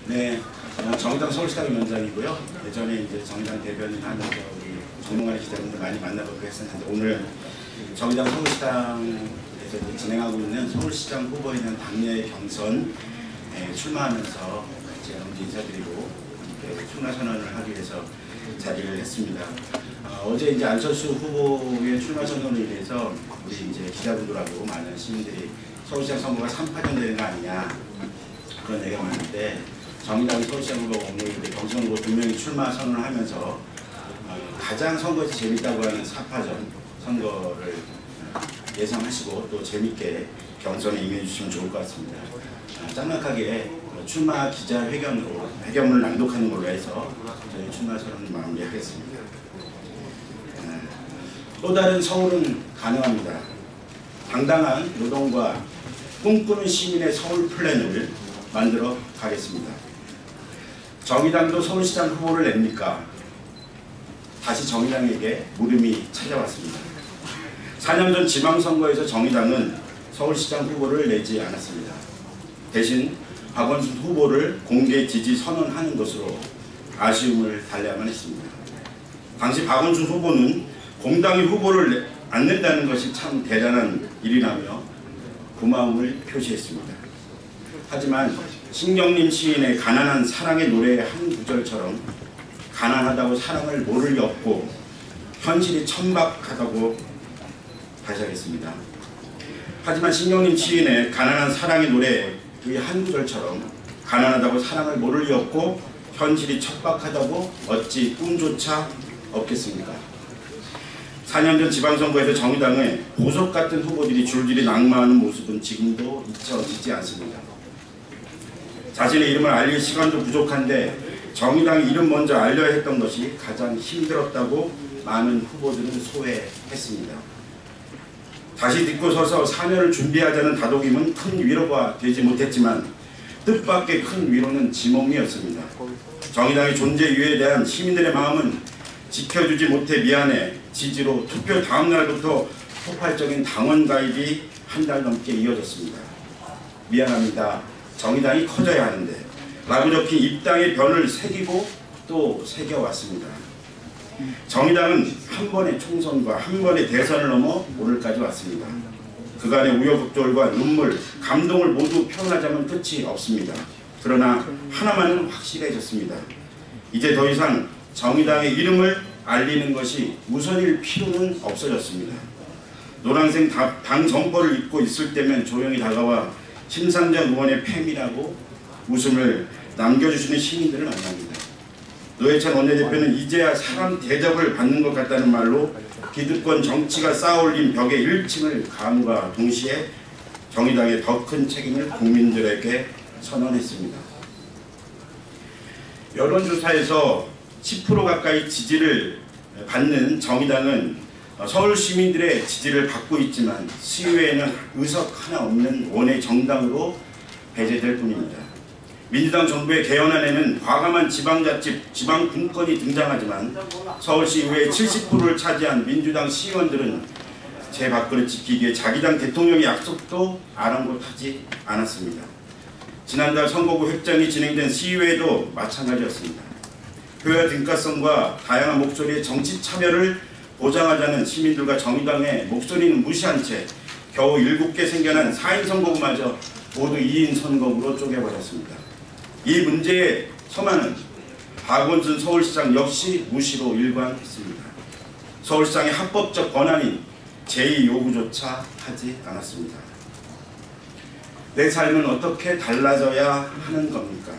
네, 정의당 서울시당 위원장이고요. 예전에 이제 정의당 대변인 하면서 우리 전문가의 기자분들 많이 만나보고 했었는데, 오늘 정의당 서울시당에서 진행하고 있는 서울시장 후보에 대한 당내 경선 출마하면서 제가 먼저 인사드리고 출마 선언을 하기 위해서 자리를 했습니다. 어제 이제 안철수 후보의 출마 선언을 위해서 우리 이제 기자분들하고 많은 시민들이 서울시장 선거가 3파전 되는 거 아니냐 그런 얘기가 많은데, 정의당 서울시장 후보가 오늘 경선 후보 2명이 출마 선언을 하면서 가장 선거에서 재밌다고 하는 4파전 선거를 예상하시고 또 재밌게 경선에 임해주시면 좋을 것 같습니다. 짤막하게 출마 기자회견으로 회견문을 낭독하는 걸로 해서 저희 출마 선언을 마무리하겠습니다. 또 다른 서울은 가능합니다. 당당한 노동과 꿈꾸는 시민의 서울 플랜을 만들어 가겠습니다. 정의당도 서울시장 후보를 냅니까? 다시 정의당에게 물음이 찾아왔습니다. 4년 전 지방선거에서 정의당은 서울시장 후보를 내지 않았습니다. 대신 박원순 후보를 공개 지지 선언하는 것으로 아쉬움을 달래야만 했습니다. 당시 박원순 후보는 공당이 후보를 안 낸다는 것이 참 대단한 일이라며 고마움을 표시했습니다. 하지만 신경림 시인의 가난한 사랑의 노래의 한 구절처럼 가난하다고 사랑을 모를 리 없고 현실이 천박하다고 다시 하겠습니다. 하지만 신경림 시인의 가난한 사랑의 노래의 한 구절처럼 가난하다고 사랑을 모를 리 없고 현실이 척박하다고 어찌 꿈조차 없겠습니까? 4년 전 지방선거에서 정의당의 보석 같은 후보들이 줄줄이 낙마하는 모습은 지금도 잊혀지지 않습니다. 자신의 이름을 알릴 시간도 부족한데 정의당의 이름 먼저 알려야 했던 것이 가장 힘들었다고 많은 후보들은 소회했습니다. 다시 딛고 서서 4년을 준비하자는 다독임은 큰 위로가 되지 못했지만 뜻밖의 큰 위로는 지몸이었습니다. 정의당의 존재 이유에 대한 시민들의 마음은 지켜주지 못해 미안해 지지로 투표 다음 날부터 폭발적인 당원 가입이 한 달 넘게 이어졌습니다. 미안합니다. 정의당이 커져야 하는데 라고 적힌 입당의 변을 새기고 또 새겨왔습니다. 정의당은 한 번의 총선과 한 번의 대선을 넘어 오늘까지 왔습니다. 그간의 우여곡절과 눈물, 감동을 모두 표현하자면 끝이 없습니다. 그러나 하나만은 확실해졌습니다. 이제 더 이상 정의당의 이름을 알리는 것이 우선일 필요는 없어졌습니다. 노란색 당 점퍼를 입고 있을 때면 조용히 다가와 심상정 의원의 팸이라고 웃음을 남겨주시는 시민들을 만납니다. 노회찬 원내대표는 이제야 사람 대접을 받는 것 같다는 말로 기득권 정치가 쌓아올린 벽의 1층을 가함과 동시에 정의당의 더 큰 책임을 국민들에게 선언했습니다. 여론조사에서 10% 가까이 지지를 받는 정의당은 서울 시민들의 지지를 받고 있지만 시의회에는 의석 하나 없는 원외 정당으로 배제될 뿐입니다. 민주당 정부의 개헌안에는 과감한 지방자치, 지방분권이 등장하지만 서울시의회 70%를 차지한 민주당 시의원들은 제 밥그릇 지키기에 자기 당 대통령의 약속도 아랑곳하지 않았습니다. 지난달 선거구 획정이 진행된 시의회도 마찬가지였습니다. 표야 등가성과 다양한 목소리의 정치 참여를 보장하자는 시민들과 정의당의 목소리는 무시한 채 겨우 7개 생겨난 4인 선거구마저 모두 2인 선거구로 쪼개버렸습니다. 이 문제의 서만은 박원순 서울시장 역시 무시로 일관했습니다. 서울시장의 합법적 권한인 제2 요구조차 하지 않았습니다. 내 삶은 어떻게 달라져야 하는 겁니까?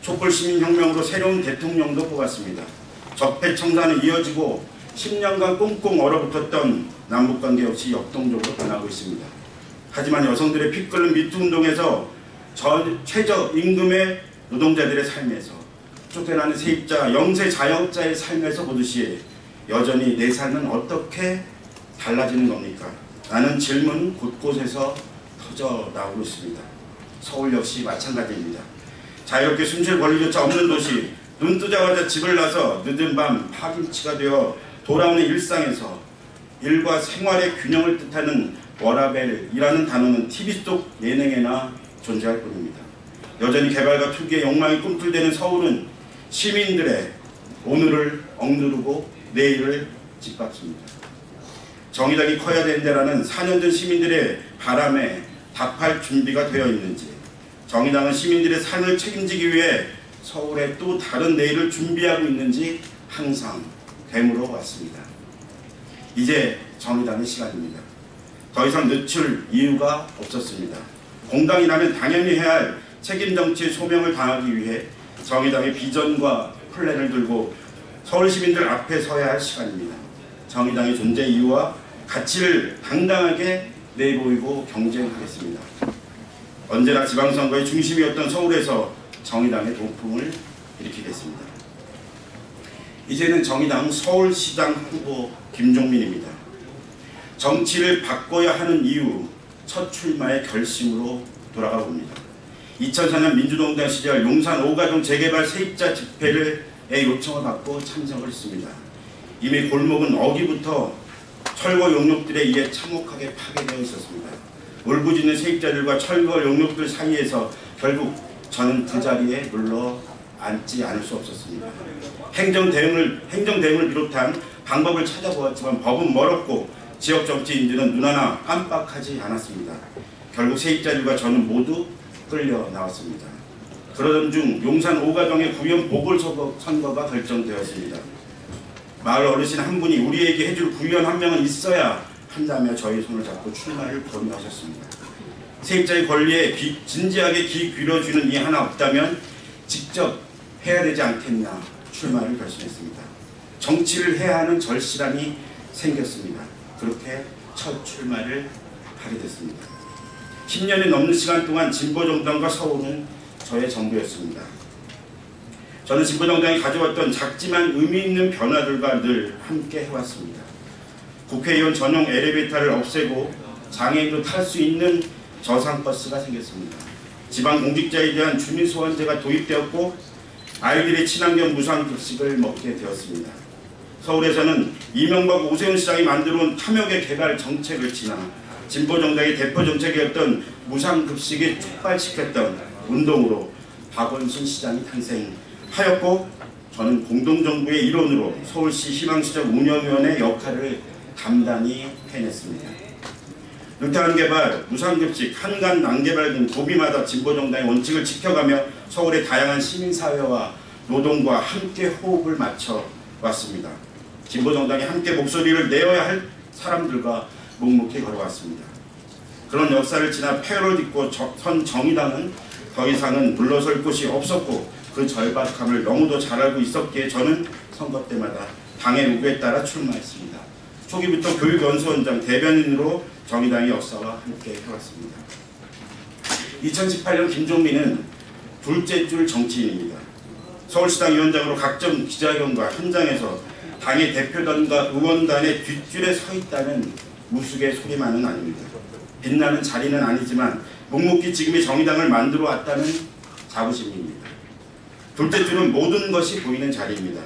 촛불시민혁명으로 새로운 대통령도 뽑았습니다. 적폐청산은 이어지고 10년간 꽁꽁 얼어붙었던 남북관계 역시 역동적으로 변하고 있습니다. 하지만 여성들의 피 끓는 미투운동에서 최저임금의 노동자들의 삶에서 쫓겨나는 세입자, 영세 자영업자의 삶에서 보듯이 여전히 내 삶은 어떻게 달라지는 겁니까? 라는 질문 곳곳에서 터져 나오고 있습니다. 서울 역시 마찬가지입니다. 자유롭게 숨쉴 권리조차 없는 도시, 눈 뜨자마자 집을 나서 늦은 밤 파김치가 되어 돌아오는 일상에서 일과 생활의 균형을 뜻하는 워라벨이라는 단어는 TV 속 예능에나 존재할 뿐입니다. 여전히 개발과 투기의 욕망이 꿈틀대는 서울은 시민들의 오늘을 억누르고 내일을 짓밟습니다. 정의당이 커야 된다라는 4년 전 시민들의 바람에 답할 준비가 되어 있는지, 정의당은 시민들의 삶을 책임지기 위해 서울에 또 다른 내일을 준비하고 있는지 항상 되물어 왔습니다. 이제 정의당의 시간입니다. 더 이상 늦출 이유가 없었습니다. 공당이라면 당연히 해야 할 책임 정치의 소명을 다하기 위해 정의당의 비전과 플랜을 들고 서울 시민들 앞에 서야 할 시간입니다. 정의당의 존재 이유와 가치를 당당하게 내보이고 경쟁하겠습니다. 언제나 지방선거의 중심이었던 서울에서 정의당의 돌풍을 일으키겠습니다. 이제는 정의당 서울시장 후보 김종민입니다. 정치를 바꿔야 하는 이유, 첫 출마의 결심으로 돌아가 봅니다. 2004년 민주노동당 시절 용산 5가동 재개발 세입자 집회의 요청을 받고 참석을 했습니다. 이미 골목은 어기부터 철거 용역들에 의해 참혹하게 파괴되어 있었습니다. 울부짖는 세입자들과 철거 용역들 사이에서 결국 저는 그 자리에 눌러 앉지 않을 수 없었습니다. 행정 대응을 비롯한 방법을 찾아보았지만 법은 멀었고 지역 정치인들은 눈 하나 깜빡하지 않았습니다. 결국 세입자들과 저는 모두 끌려 나왔습니다. 그러던 중 용산 5가동의 구현 보궐선거가 결정되었습니다. 마을 어르신 한 분이 우리에게 해줄 구현 한 명은 있어야 한다며 저희 손을 잡고 출마를 권유하셨습니다. 세입자의 권리에 진지하게 귀 기울여주는 이 하나 없다면 직접 해야 되지 않겠나 출마를 결심했습니다. 정치를 해야 하는 절실함이 생겼습니다. 그렇게 첫 출마를 하게 됐습니다. 10년이 넘는 시간 동안 진보정당과 서울은 저의 전부였습니다. 저는 진보정당이 가져왔던 작지만 의미 있는 변화들과 늘 함께 해왔습니다. 국회의원 전용 엘리베이터를 없애고 장애인도 탈 수 있는 저상버스가 생겼습니다. 지방공직자에 대한 주민소환제가 도입되었고 아이들의 친환경 무상급식을 먹게 되었습니다. 서울에서는 이명박 오세훈 시장이 만들어온 탐욕의 개발 정책을 지나 진보정당의 대표 정책이었던 무상급식을 촉발시켰던 운동으로 박원순 시장이 탄생하였고 저는 공동정부의 일원으로 서울시 희망시장 운영위원회 역할을 담당히 해냈습니다. 루테안 개발, 무상급식, 한간 난개발 등 도비마다 진보정당의 원칙을 지켜가며 서울의 다양한 시민사회와 노동과 함께 호흡을 맞춰 왔습니다. 진보정당이 함께 목소리를 내어야 할 사람들과 묵묵히 걸어왔습니다. 그런 역사를 지나 폐허를 딛고 선 정의당은 더 이상은 물러설 곳이 없었고 그 절박함을 너무도 잘 알고 있었기에 저는 선거 때마다 당의 요구에 따라 출마했습니다. 초기부터 교육연수원장 대변인으로 정의당의 역사와 함께 해왔습니다. 2018년 김종민은 둘째 줄 정치인입니다. 서울시당 위원장으로 각종 기자회견과 현장에서 당의 대표단과 의원단의 뒷줄에 서 있다는 우스개 소리만은 아닙니다. 빛나는 자리는 아니지만 묵묵히 지금의 정의당을 만들어 왔다는 자부심입니다. 둘째 줄은 모든 것이 보이는 자리입니다.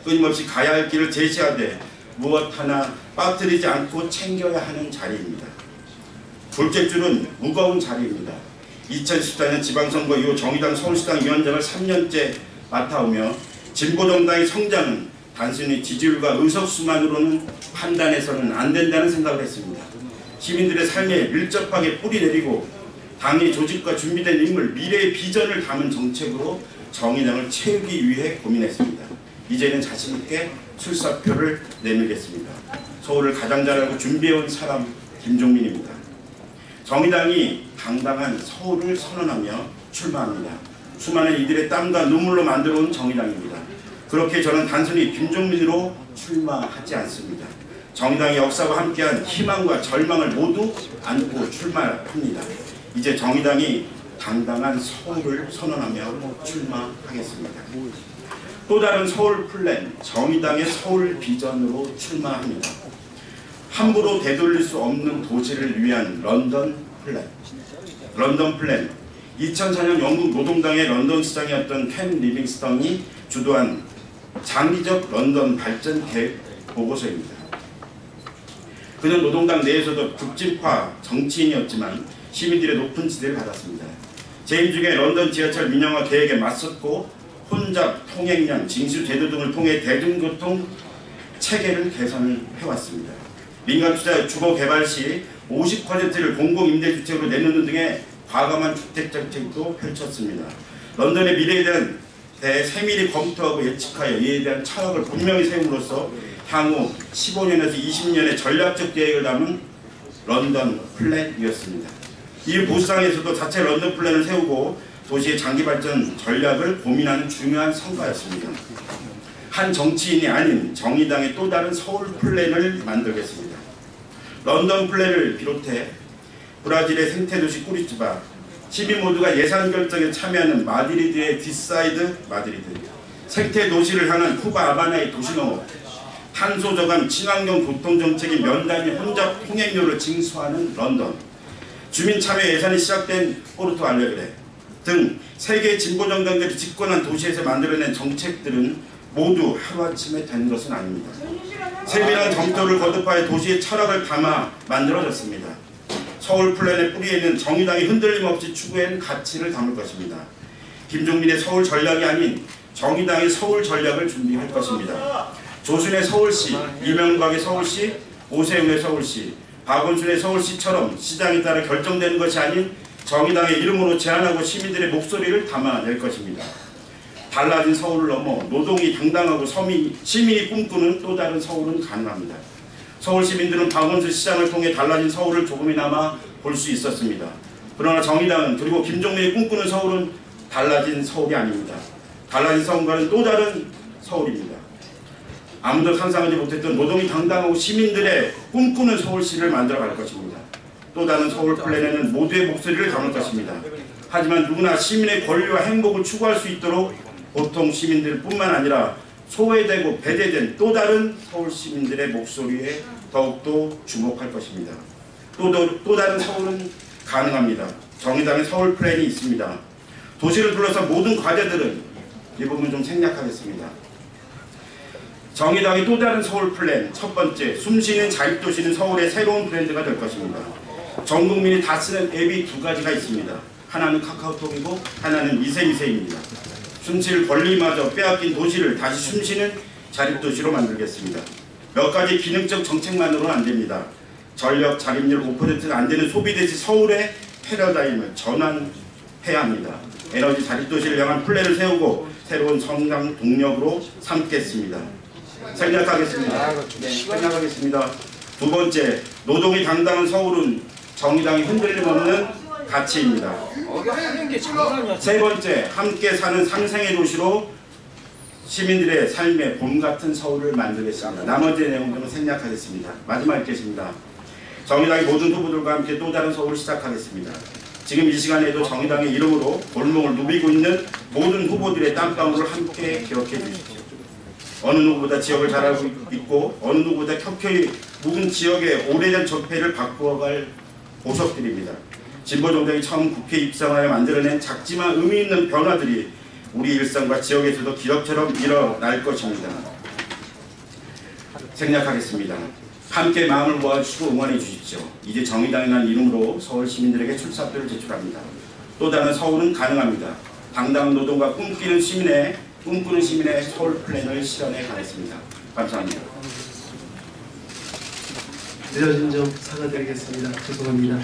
끊임없이 가야 할 길을 제시하되 무엇 하나 빠뜨리지 않고 챙겨야 하는 자리입니다. 둘째 줄은 무거운 자리입니다. 2014년 지방선거 이후 정의당 서울시당 위원장을 3년째 맡아오며 진보정당의 성장은 단순히 지지율과 의석수만으로는 판단해서는 안 된다는 생각을 했습니다. 시민들의 삶에 밀접하게 뿌리내리고 당의 조직과 준비된 인물, 미래의 비전을 담은 정책으로 정의당을 채우기 위해 고민했습니다. 이제는 자신있게 출사표를 내밀겠습니다. 서울을 가장 잘 알고 준비해온 사람 김종민입니다. 정의당이 당당한 서울을 선언하며 출마합니다. 수많은 이들의 땀과 눈물로 만들어온 정의당입니다. 그렇게 저는 단순히 김종민으로 출마하지 않습니다. 정의당의 역사와 함께한 희망과 절망을 모두 안고 출마합니다. 이제 정의당이 당당한 서울을 선언하며 출마하겠습니다. 또 다른 서울 플랜, 정의당의 서울 비전으로 출마합니다. 함부로 되돌릴 수 없는 도시를 위한 런던 플랜. 런던 플랜. 2004년 영국 노동당의 런던 시장이었던 켄 리빙스턴이 주도한 장기적 런던 발전 계획 보고서입니다. 그는 노동당 내에서도 극진파 정치인이었지만 시민들의 높은 지대를 받았습니다. 재임 중에 런던 지하철 민영화 계획에 맞섰고 혼잡, 통행량, 징수 제도 등을 통해 대중교통 체계를 개선을 해왔습니다. 민간 투자 주거 개발 시 50%를 공공임대주택으로 내놓는 등의 과감한 주택 정책도 펼쳤습니다. 런던의 미래에 대한 세밀히 검토하고 예측하여 이에 대한 철학을 분명히 세움으로써 향후 15년에서 20년의 전략적 계획을 담은 런던 플랜이었습니다. 이 보수당에서도 자체 런던 플랜을 세우고 도시의 장기 발전 전략을 고민하는 중요한 성과였습니다. 한 정치인이 아닌 정의당의 또 다른 서울 플랜을 만들겠습니다. 런던 플랜을 비롯해 브라질의 생태도시 꾸리티바, 시민 모두가 예산 결정에 참여하는 마드리드의 디사이드 마드리드, 생태도시를 향한 쿠바 아바나의 도시농업, 탄소 저감 친환경 교통정책이 면단위 혼잡 통행료를 징수하는 런던, 주민 참여 예산이 시작된 포르투 알레그레 등 세계 진보 정당들이 집권한 도시에서 만들어낸 정책들은 모두 하루아침에 된 것은 아닙니다. 세밀한 검토를 거듭하여 도시의 철학을 담아 만들어졌습니다. 서울 플랜의 뿌리에는 정의당이 흔들림 없이 추구한 가치를 담을 것입니다. 김종민의 서울 전략이 아닌 정의당의 서울 전략을 준비할 것입니다. 조순의 서울시, 이명박의 서울시, 오세훈의 서울시, 박원순의 서울시처럼 시장에 따라 결정되는 것이 아닌 정의당의 이름으로 제안하고 시민들의 목소리를 담아낼 것입니다. 달라진 서울을 넘어 노동이 당당하고 시민이 꿈꾸는 또 다른 서울은 가능합니다. 서울 시민들은 박원순 시장을 통해 달라진 서울을 조금이나마 볼 수 있었습니다. 그러나 정의당은 그리고 김종민이 꿈꾸는 서울은 달라진 서울이 아닙니다. 달라진 서울과는 또 다른 서울입니다. 아무도 상상하지 못했던 노동이 당당하고 시민들의 꿈꾸는 서울시를 만들어갈 것입니다. 또 다른 서울 플랜에는 모두의 목소리를 담을 것입니다. 하지만 누구나 시민의 권리와 행복을 추구할 수 있도록 보통 시민들뿐만 아니라 소외되고 배제된 또 다른 서울 시민들의 목소리에 더욱더 주목할 것입니다. 또 다른 서울은 가능합니다. 정의당의 서울 플랜이 있습니다. 도시를 둘러싼 모든 과제들은 이 부분 좀 생략하겠습니다. 정의당의 또 다른 서울 플랜 첫 번째, 숨쉬는 자립도시는 서울의 새로운 브랜드가 될 것입니다. 전 국민이 다 쓰는 앱이 두 가지가 있습니다. 하나는 카카오톡이고 하나는 이세이세입니다. 숨쉴 권리마저 빼앗긴 도시를 다시 숨쉬는 자립도시로 만들겠습니다. 몇 가지 기능적 정책만으로는 안됩니다. 전력 자립률 5%가 안되는 소비대시 서울의 패러다임을 전환해야 합니다. 에너지 자립도시를 향한 플랜을 세우고 새로운 성장 동력으로 삼겠습니다. 생략하겠습니다. 생략하겠습니다. 두 번째, 노동이 당당한 서울은 정의당이 흔들림 없는 가치입니다. 세 번째, 함께 사는 상생의 도시로 시민들의 삶의 봄 같은 서울을 만들겠습니다. 나머지 내용들은 생략하겠습니다. 마지막 읽겠습니다. 정의당의 모든 후보들과 함께 또 다른 서울을 시작하겠습니다. 지금 이 시간에도 정의당의 이름으로 골목을 누비고 있는 모든 후보들의 땀방울을 함께 기억해 주십시오. 어느 누구보다 지역을 잘 알고 있고 어느 누구보다 켜켜이 묵은 지역의 오래된 적폐를 바꾸어갈 보석들입니다. 진보정당이 처음 국회에 입성하여 만들어낸 작지만 의미 있는 변화들이 우리 일상과 지역에서도 기적처럼 일어날 것입니다. 생략하겠습니다. 함께 마음을 모아주시고 응원해 주십시오. 이제 정의당이라는 이름으로 서울 시민들에게 출사표를 제출합니다. 또 다른 서울은 가능합니다. 당당한 노동과 꿈꾸는 시민의 서울 플랜을 실현해 가겠습니다. 감사합니다. 늦어진 점 사과드리겠습니다. 죄송합니다.